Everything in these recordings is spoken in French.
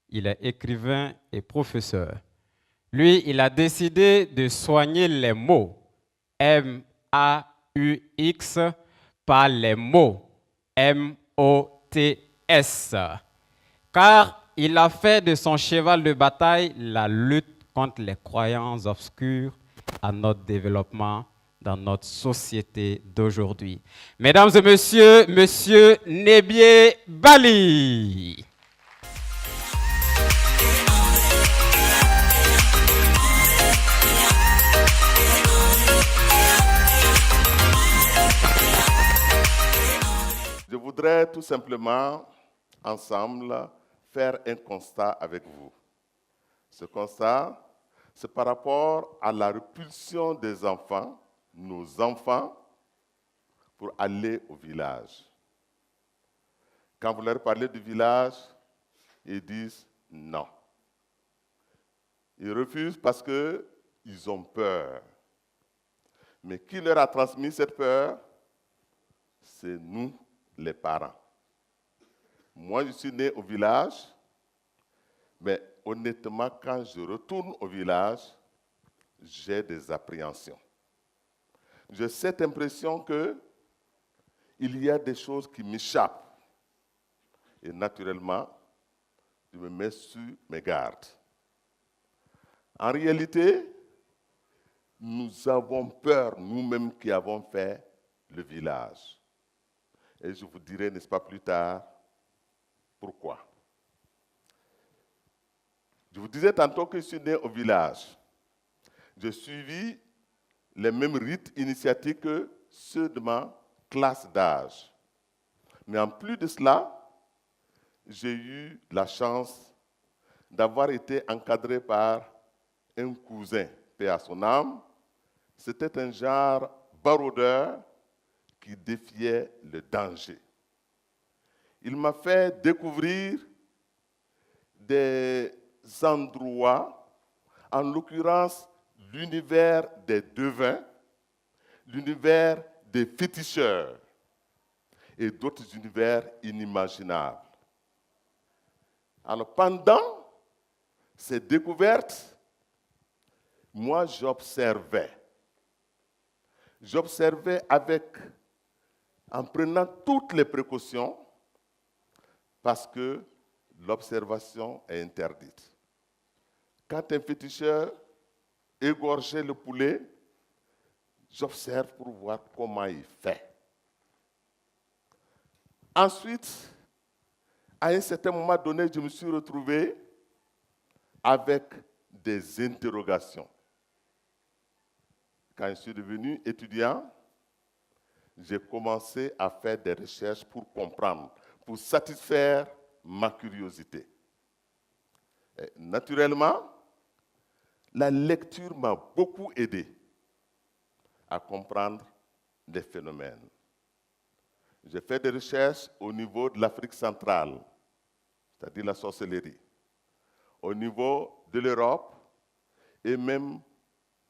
Il est écrivain et professeur. Lui, il a décidé de soigner les mots M-A-U-X par les mots M-O-T-S. Car il a fait de son cheval de bataille la lutte contre les croyances obscures à notre développement dans notre société d'aujourd'hui. Mesdames et messieurs, Monsieur Nebié Bali. Je voudrais tout simplement, ensemble, faire un constat avec vous. Ce constat, c'est par rapport à la répulsion des enfants, nos enfants, pour aller au village. Quand vous leur parlez du village, ils disent non. Ils refusent parce qu'ils ont peur. Mais qui leur a transmis cette peur? C'est nous, les parents. Moi, je suis né au village, mais honnêtement, quand je retourne au village, j'ai des appréhensions. J'ai cette impression qu'il y a des choses qui m'échappent. Et naturellement, je me mets sur mes gardes. En réalité, nous avons peur, nous-mêmes qui avons fait le village. Et je vous dirai, n'est-ce pas, plus tard, pourquoi. Je vous disais tantôt que je suis né au village. J'ai suivi les mêmes rites initiatiques que ceux de ma classe d'âge. Mais en plus de cela, j'ai eu la chance d'avoir été encadré par un cousin, paix à son âme. C'était un genre baroudeur qui défiait le danger. Il m'a fait découvrir des endroits, en l'occurrence l'univers des devins, l'univers des féticheurs et d'autres univers inimaginables. Alors pendant ces découvertes, moi j'observais. J'observais en prenant toutes les précautions, parce que l'observation est interdite. Quand un féticheur égorgeait le poulet, j'observe pour voir comment il fait. Ensuite, à un certain moment donné, je me suis retrouvé avec des interrogations. Quand je suis devenu étudiant, j'ai commencé à faire des recherches pour comprendre, pour satisfaire ma curiosité. Et naturellement, la lecture m'a beaucoup aidé à comprendre les phénomènes. J'ai fait des recherches au niveau de l'Afrique centrale, c'est-à-dire la sorcellerie, au niveau de l'Europe et même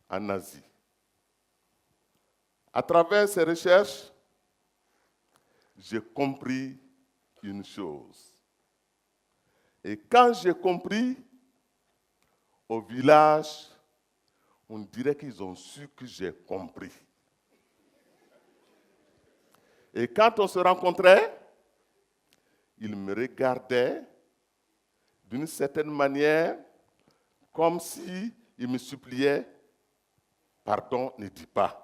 en Asie. À travers ces recherches, j'ai compris une chose. Et quand j'ai compris, au village, on dirait qu'ils ont su que j'ai compris. Et quand on se rencontrait, ils me regardaient d'une certaine manière, comme s'ils me suppliaient, pardon, ne dis pas.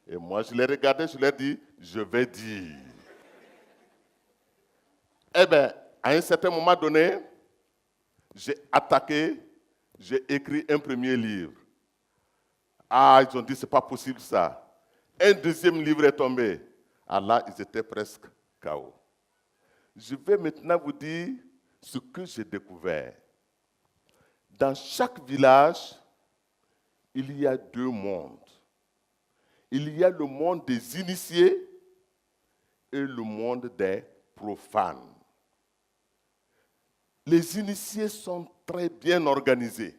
Et moi, je les regardais, je leur dis, je vais dire. Eh bien, à un certain moment donné, j'ai attaqué, j'ai écrit un premier livre. Ah, ils ont dit, c'est pas possible ça. Un deuxième livre est tombé. Ah là, ils étaient presque KO. Je vais maintenant vous dire ce que j'ai découvert. Dans chaque village, il y a deux mondes. Il y a le monde des initiés et le monde des profanes. Les initiés sont très bien organisés.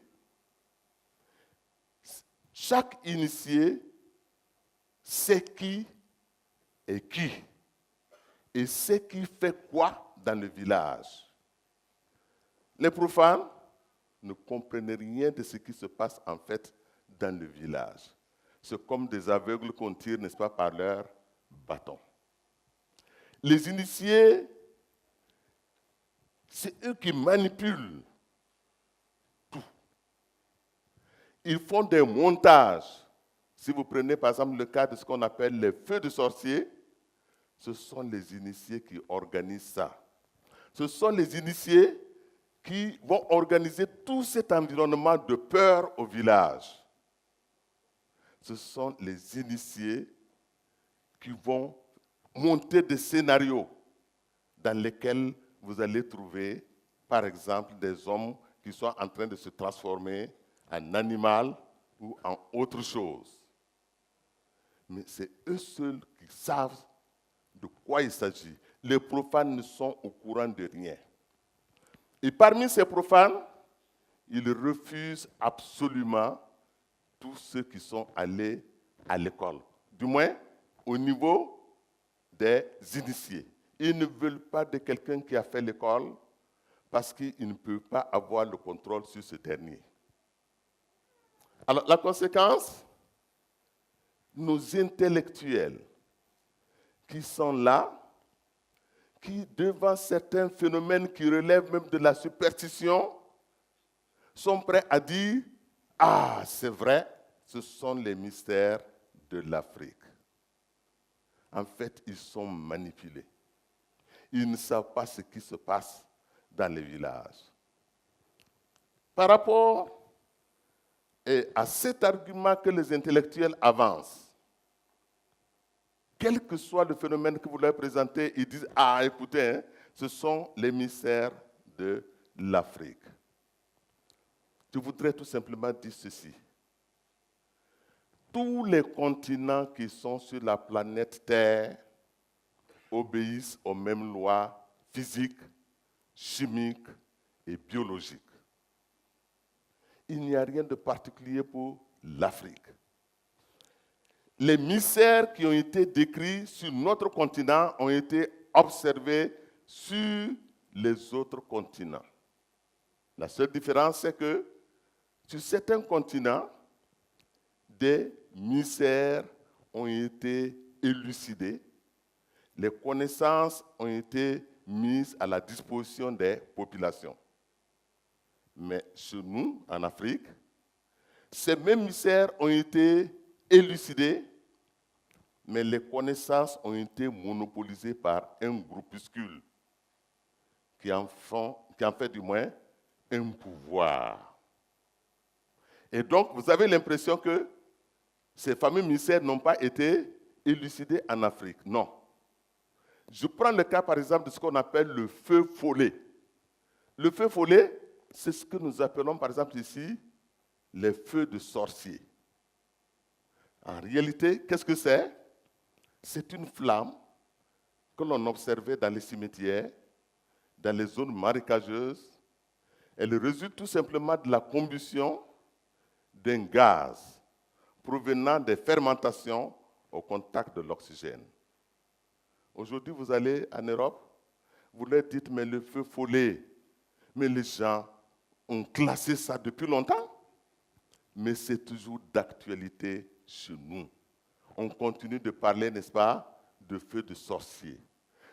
Chaque initié sait qui est qui et sait qui fait quoi dans le village. Les profanes ne comprenaient rien de ce qui se passe en fait dans le village. C'est comme des aveugles qu'on tire, n'est-ce pas, par leur bâton. Les initiés, c'est eux qui manipulent tout. Ils font des montages. Si vous prenez par exemple le cas de ce qu'on appelle les feux de sorciers, ce sont les initiés qui organisent ça. Ce sont les initiés qui vont organiser tout cet environnement de peur au village. Ce sont les initiés qui vont monter des scénarios dans lesquels vous allez trouver, par exemple, des hommes qui sont en train de se transformer en animal ou en autre chose. Mais c'est eux seuls qui savent de quoi il s'agit. Les profanes ne sont au courant de rien. Et parmi ces profanes, ils refusent absolument tous ceux qui sont allés à l'école. Du moins, au niveau des initiés. Ils ne veulent pas de quelqu'un qui a fait l'école parce qu'ils ne peuvent pas avoir le contrôle sur ce dernier. Alors, la conséquence, nos intellectuels qui sont là, qui, devant certains phénomènes qui relèvent même de la superstition, sont prêts à dire « Ah, c'est vrai, ce sont les mystères de l'Afrique. » En fait, ils sont manipulés. Ils ne savent pas ce qui se passe dans les villages. Par rapport à cet argument que les intellectuels avancent, quel que soit le phénomène que vous leur présentez, ils disent « Ah, écoutez, hein, ce sont les mystères de l'Afrique. » Je voudrais tout simplement dire ceci. Tous les continents qui sont sur la planète Terre obéissent aux mêmes lois physiques, chimiques et biologiques. Il n'y a rien de particulier pour l'Afrique. Les mystères qui ont été décrits sur notre continent ont été observés sur les autres continents. La seule différence, c'est que sur certains continents, des mystères ont été élucidés, les connaissances ont été mises à la disposition des populations. Mais chez nous, en Afrique, ces mêmes mystères ont été élucidés, mais les connaissances ont été monopolisées par un groupuscule qui en fait du moins un pouvoir. Et donc, vous avez l'impression que ces fameux mystères n'ont pas été élucidés en Afrique. Non. Je prends le cas, par exemple, de ce qu'on appelle le feu follet. Le feu follet, c'est ce que nous appelons, par exemple, ici, les feux de sorciers. En réalité, qu'est-ce que c'est? C'est une flamme que l'on observait dans les cimetières, dans les zones marécageuses. Elle résulte tout simplement de la combustion d'un gaz provenant des fermentations au contact de l'oxygène. Aujourd'hui, vous allez en Europe, vous leur dites, mais le feu follet, mais les gens ont classé ça depuis longtemps, mais c'est toujours d'actualité chez nous. On continue de parler, n'est-ce pas, de feu de sorcier.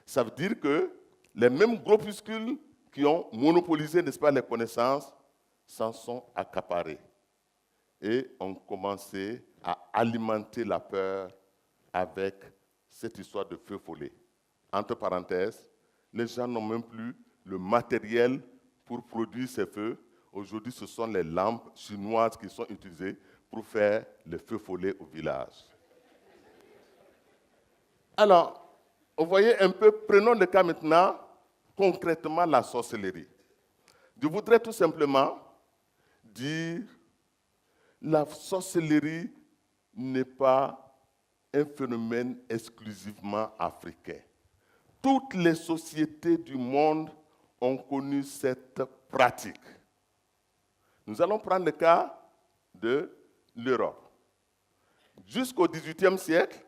Ça veut dire que les mêmes groupuscules qui ont monopolisé, n'est-ce pas, les connaissances, s'en sont accaparés et ont commencé à alimenter la peur avec cette histoire de feu follet. Entre parenthèses, les gens n'ont même plus le matériel pour produire ces feux. Aujourd'hui, ce sont les lampes chinoises qui sont utilisées pour faire les feux follets au village. Alors, vous voyez un peu, prenons le cas maintenant, concrètement la sorcellerie. Je voudrais tout simplement dire, la sorcellerie n'est pas un phénomène exclusivement africain. Toutes les sociétés du monde ont connu cette pratique. Nous allons prendre le cas de l'Europe. Jusqu'au XVIIIe siècle,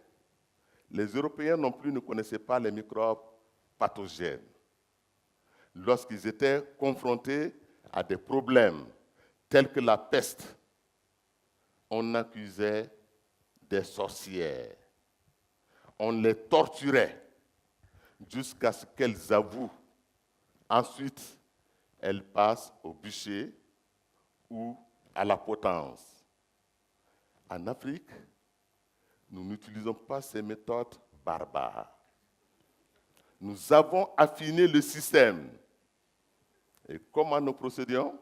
les Européens non plus ne connaissaient pas les microbes pathogènes. Lorsqu'ils étaient confrontés à des problèmes tels que la peste, on accusait des sorcières. On les torturait jusqu'à ce qu'elles avouent. Ensuite, elles passent au bûcher ou à la potence. En Afrique, nous n'utilisons pas ces méthodes barbares. Nous avons affiné le système. Et comment nous procédions?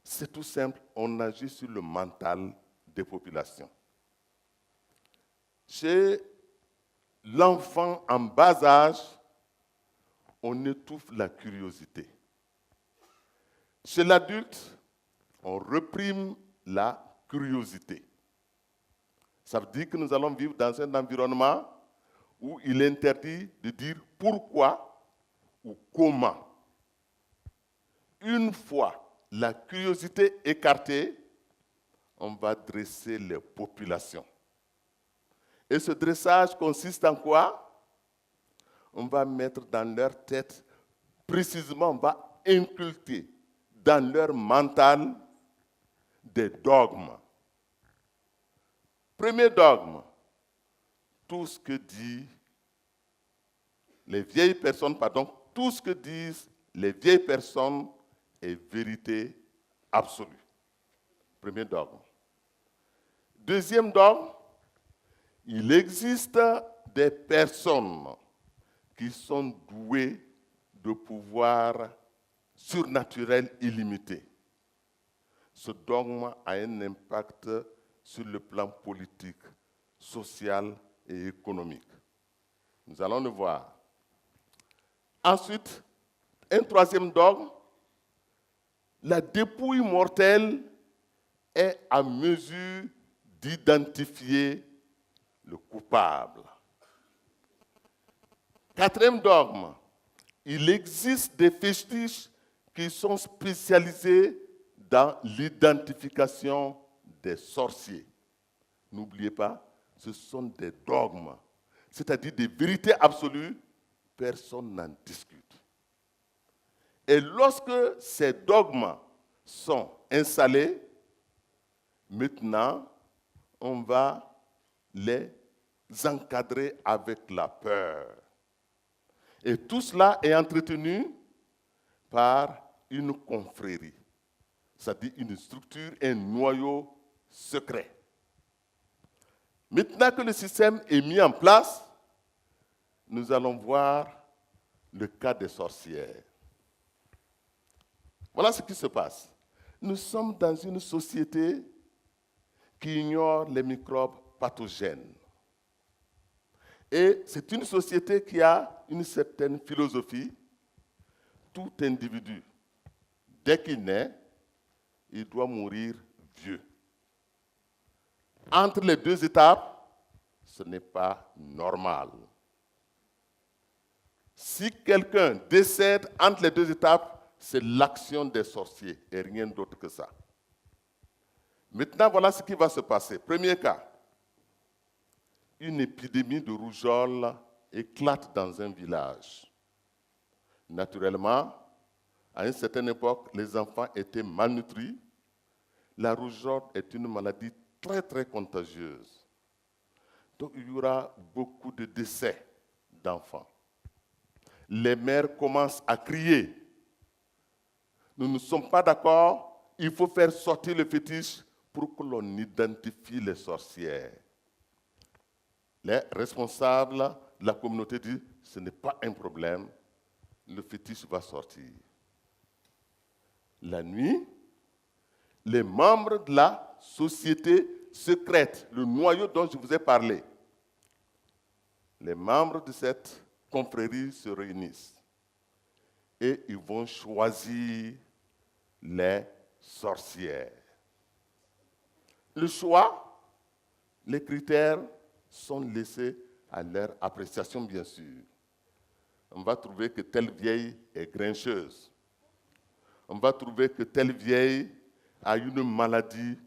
C'est tout simple, on agit sur le mental des populations. Chez l'enfant en bas âge, on étouffe la curiosité. Chez l'adulte, on réprime la curiosité. Ça veut dire que nous allons vivre dans un environnement où il est interdit de dire pourquoi ou comment. Une fois la curiosité écartée, on va dresser les populations. Et ce dressage consiste en quoi? On va mettre dans leur tête, précisément, on va inculquer dans leur mental des dogmes. Premier dogme, tout ce que disent les vieilles personnes, tout ce que disent les vieilles personnes est vérité absolue. Premier dogme. Deuxième dogme, il existe des personnes qui sont douées de pouvoirs surnaturels illimités. Ce dogme a un impact sur le plan politique, social et économique. Nous allons le voir. Ensuite, un troisième dogme, la dépouille mortelle est à mesure d'identifier le coupable. Quatrième dogme, il existe des fétiches qui sont spécialisés dans l'identification des sorciers. N'oubliez pas, ce sont des dogmes, c'est-à-dire des vérités absolues, personne n'en discute. Et lorsque ces dogmes sont installés, maintenant, on va les encadrer avec la peur. Et tout cela est entretenu par une confrérie, c'est-à-dire une structure, un noyau secret. Maintenant que le système est mis en place, nous allons voir le cas des sorcières. Voilà ce qui se passe. Nous sommes dans une société qui ignore les microbes pathogènes. Et c'est une société qui a une certaine philosophie. Tout individu, dès qu'il naît, il doit mourir vieux. Entre les deux étapes, ce n'est pas normal. Si quelqu'un décède entre les deux étapes, c'est l'action des sorciers et rien d'autre que ça. Maintenant, voilà ce qui va se passer. Premier cas, une épidémie de rougeole éclate dans un village. Naturellement, à une certaine époque, les enfants étaient malnutris. La rougeole est une maladie très, très contagieuse. Donc, il y aura beaucoup de décès d'enfants. Les mères commencent à crier. Nous ne sommes pas d'accord, il faut faire sortir le fétiche pour que l'on identifie les sorcières. Les responsables de la communauté disent, ce n'est pas un problème, le fétiche va sortir. La nuit, les membres de la société secrète, le noyau dont je vous ai parlé, les membres de cette confrérie se réunissent et ils vont choisir les sorcières. Le choix, les critères sont laissés à leur appréciation, bien sûr. On va trouver que telle vieille est grincheuse. On va trouver que telle vieille a une maladie,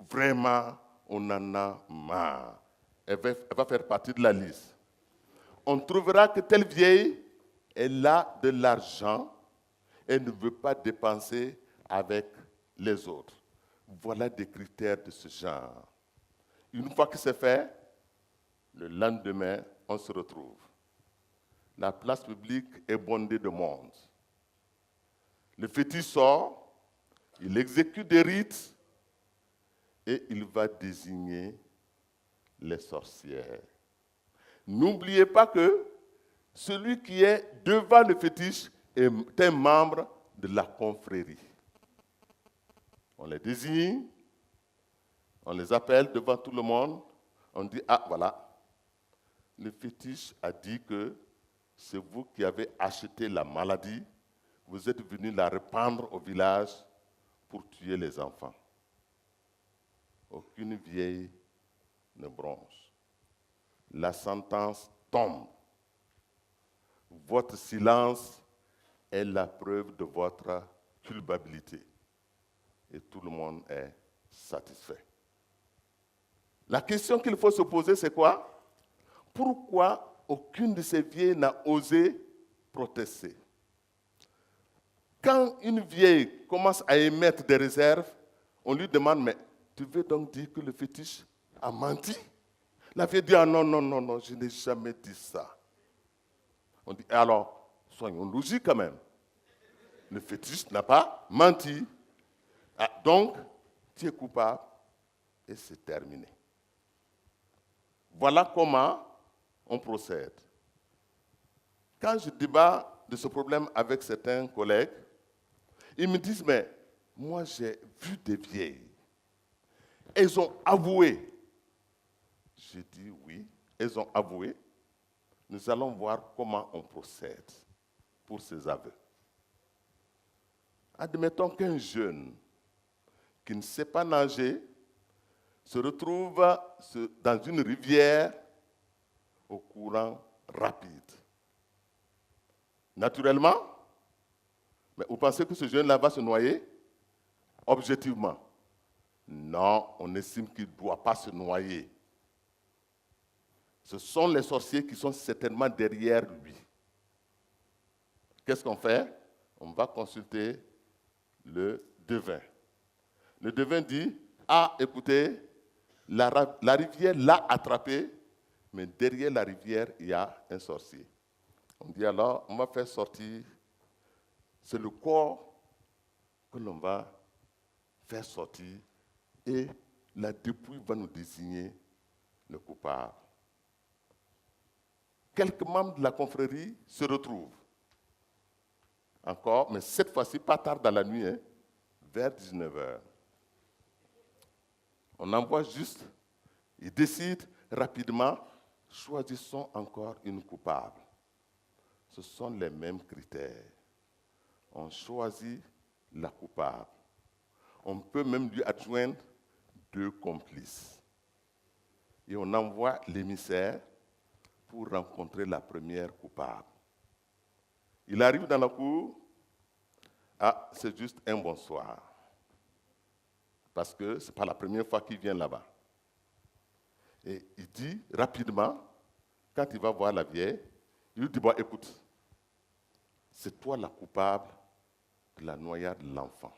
vraiment, on en a marre. Elle va faire partie de la liste. On trouvera que telle vieille, elle a de l'argent, et ne veut pas dépenser avec les autres. Voilà des critères de ce genre. Une fois que c'est fait, le lendemain, on se retrouve. La place publique est bondée de monde. Le fétiche sort, il exécute des rites et il va désigner les sorcières. N'oubliez pas que celui qui est devant le fétiche est un membre de la confrérie. On les désigne, on les appelle devant tout le monde, on dit, ah voilà, le fétiche a dit que c'est vous qui avez acheté la maladie, vous êtes venus la répandre au village pour tuer les enfants. Aucune vieille ne bronche. La sentence tombe. Votre silence est la preuve de votre culpabilité. Et tout le monde est satisfait. La question qu'il faut se poser, c'est quoi? Pourquoi aucune de ces vieilles n'a osé protester? Quand une vieille commence à émettre des réserves, on lui demande, mais tu veux donc dire que le fétiche a menti? La vieille dit, ah non, non, non, non, je n'ai jamais dit ça. On dit, alors, soyons logiques quand même. Le fétiche n'a pas menti. Ah, donc, tu es coupable et c'est terminé. Voilà comment on procède. Quand je débat de ce problème avec certains collègues, ils me disent, mais moi j'ai vu des vieilles. Elles ont avoué. Je dis oui, elles ont avoué. Nous allons voir comment on procède pour ces aveux. Admettons qu'un jeune qui ne sait pas nager se retrouve dans une rivière au courant rapide. Naturellement, mais vous pensez que ce jeune-là va se noyer? Objectivement, non, on estime qu'il ne doit pas se noyer. Ce sont les sorciers qui sont certainement derrière lui. Qu'est-ce qu'on fait? On va consulter le devin. Le devin dit, ah, écoutez, la rivière l'a attrapé, mais derrière la rivière, il y a un sorcier. On dit alors, on va faire sortir, c'est le corps que l'on va faire sortir et la dépouille va nous désigner le coupable. Quelques membres de la confrérie se retrouvent. Encore, mais cette fois-ci, pas tard dans la nuit, vers 19h. On envoie juste, ils décident rapidement, choisissons encore une coupable. Ce sont les mêmes critères. On choisit la coupable. On peut même lui adjoindre 2 complices. Et on envoie l'émissaire pour rencontrer la première coupable. Il arrive dans la cour, ah, c'est juste un bonsoir. Parce que ce n'est pas la première fois qu'il vient là-bas. Et il dit rapidement, quand il va voir la vieille, il lui dit, bon, écoute, c'est toi la coupable de la noyade de l'enfant.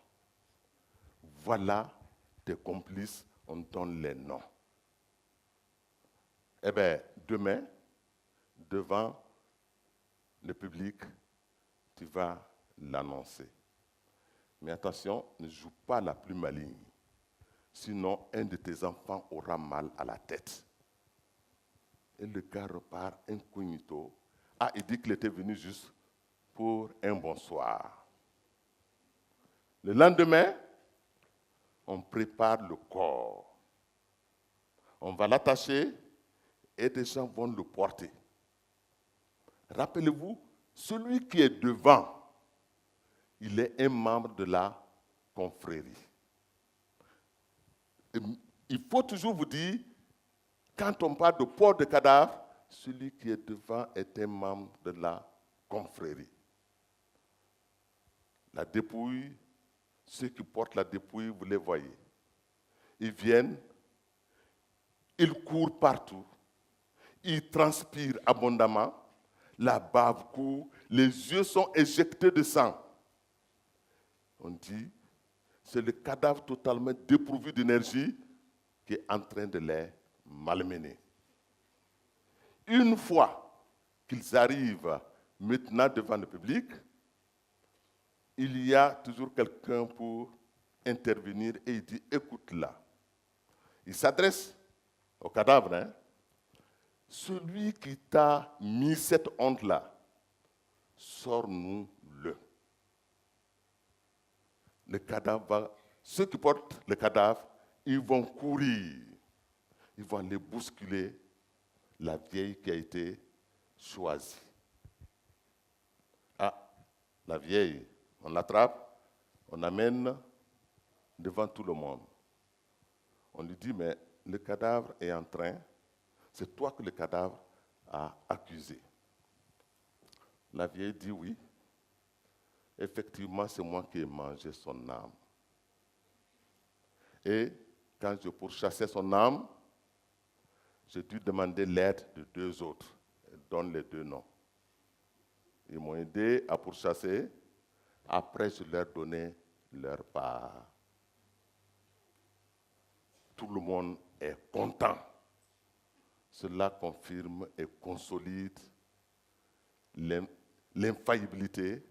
Voilà tes complices, on donne les noms. Eh bien, demain, devant le public, tu vas l'annoncer. Mais attention, ne joue pas la plus maligne. Sinon, un de tes enfants aura mal à la tête. Et le gars repart incognito. Ah, il dit qu'il était venu juste pour un bonsoir. Le lendemain, on prépare le corps. On va l'attacher et des gens vont le porter. Rappelez-vous, celui qui est devant, il est un membre de la confrérie. Il faut toujours vous dire, quand on parle de port de cadavre, celui qui est devant est un membre de la confrérie. La dépouille, ceux qui portent la dépouille, vous les voyez. Ils viennent, ils courent partout, ils transpirent abondamment, la bave court, les yeux sont éjectés de sang. On dit, c'est le cadavre totalement dépourvu d'énergie qui est en train de les malmener. Une fois qu'ils arrivent maintenant devant le public, il y a toujours quelqu'un pour intervenir et il dit, écoute là. Il s'adresse au cadavre, hein. Celui qui t'a mis cette honte-là, sors-nous-le. Le cadavre, ceux qui portent le cadavre, ils vont courir. Ils vont aller bousculer la vieille qui a été choisie. Ah, la vieille, on l'attrape, on l'amène devant tout le monde. On lui dit, mais le cadavre est en train, c'est toi que le cadavre a accusé. La vieille dit oui. Effectivement, c'est moi qui ai mangé son âme. Et quand je pourchassais son âme, j'ai dû demander l'aide de 2 autres. Elle donne les 2 noms. Ils m'ont aidé à pourchasser. Après, je leur donnais leur part. Tout le monde est content. Cela confirme et consolide l'infaillibilité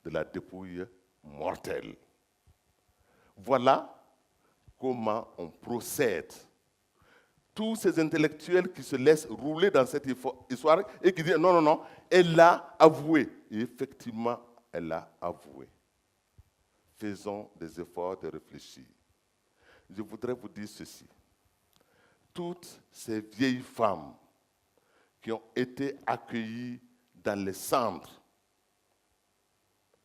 de la dépouille mortelle. Voilà comment on procède. Tous ces intellectuels qui se laissent rouler dans cette histoire et qui disent non, non, non, elle l'a avoué. Et effectivement, elle l'a avoué. Faisons des efforts de réfléchir. Je voudrais vous dire ceci. Toutes ces vieilles femmes qui ont été accueillies dans les centres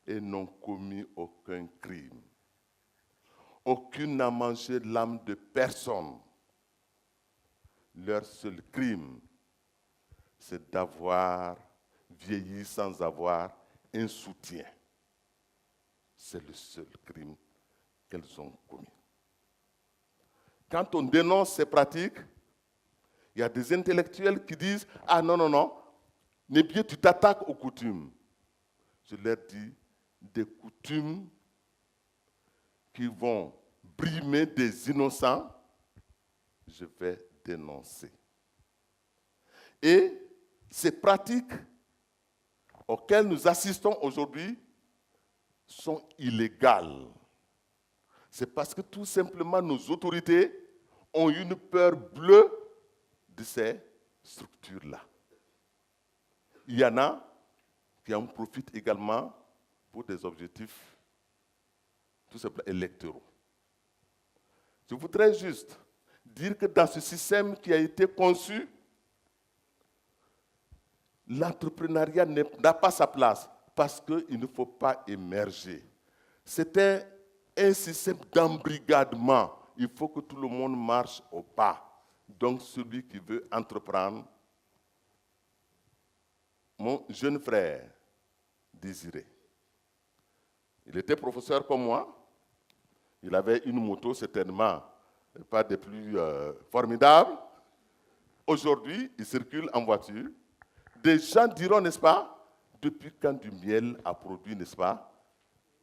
et n'ont commis aucun crime. Aucune n'a mangé l'âme de personne. Leur seul crime, c'est d'avoir vieilli sans avoir un soutien. C'est le seul crime qu'elles ont commis. Quand on dénonce ces pratiques, il y a des intellectuels qui disent « Ah non, non, non, n'est bien tu t'attaques aux coutumes. » Je leur dis des coutumes qui vont brimer des innocents, je vais dénoncer. Et ces pratiques auxquelles nous assistons aujourd'hui sont illégales. C'est parce que tout simplement nos autorités ont une peur bleue de ces structures-là. Il y en a qui en profitent également pour des objectifs tout simplement électoraux. Je voudrais juste dire que dans ce système qui a été conçu, l'entrepreneuriat n'a pas sa place parce qu'il ne faut pas émerger. C'était un système d'embrigadement. Il faut que tout le monde marche au pas. Donc celui qui veut entreprendre, mon jeune frère Désiré, il était professeur comme moi. Il avait une moto certainement pas des plus formidables. Aujourd'hui, il circule en voiture. Des gens diront, n'est-ce pas, depuis quand du miel a produit, n'est-ce pas,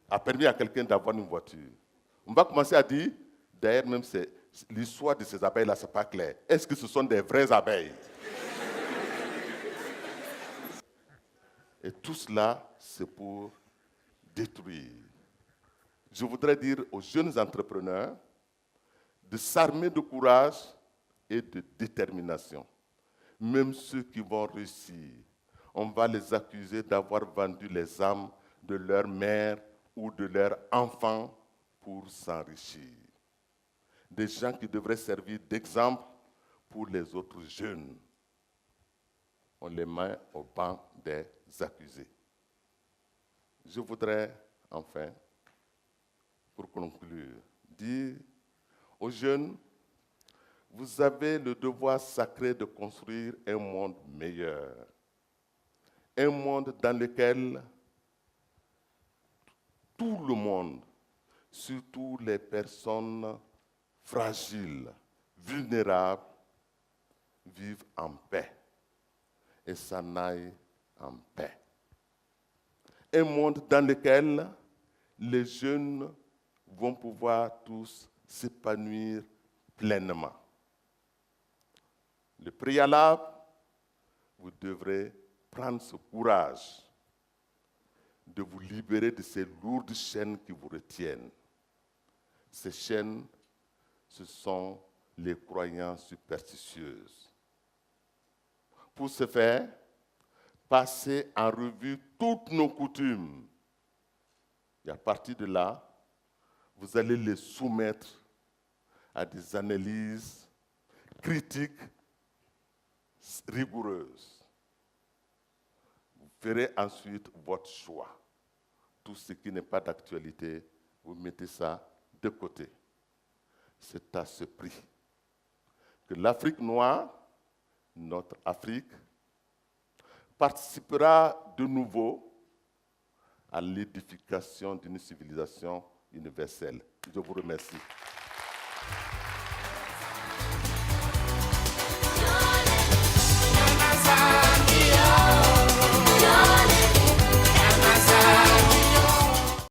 a permis à quelqu'un d'avoir une voiture. On va commencer à dire, d'ailleurs même l'histoire de ces abeilles-là, ce n'est pas clair. Est-ce que ce sont des vraies abeilles? Et tout cela, c'est pour détruire. Je voudrais dire aux jeunes entrepreneurs de s'armer de courage et de détermination. Même ceux qui vont réussir, on va les accuser d'avoir vendu les âmes de leur mère ou de leurs enfants pour s'enrichir. Des gens qui devraient servir d'exemple pour les autres jeunes. On les met au banc des accusés. Je voudrais, enfin, pour conclure, dire aux jeunes, vous avez le devoir sacré de construire un monde meilleur. Un monde dans lequel tout le monde, surtout les personnes fragiles, vulnérables, vivent en paix et s'en aillent en paix. Un monde dans lequel les jeunes vont pouvoir tous s'épanouir pleinement. Le préalable, vous devrez prendre ce courage de vous libérer de ces lourdes chaînes qui vous retiennent. Ces chaînes, ce sont les croyances superstitieuses. Pour ce faire, passez en revue toutes nos coutumes. Et à partir de là, vous allez les soumettre à des analyses critiques rigoureuses. Vous ferez ensuite votre choix. Tout ce qui n'est pas d'actualité, vous mettez ça de côté. C'est à ce prix que l'Afrique noire, notre Afrique, participera de nouveau à l'édification d'une civilisation universelle. Je vous remercie.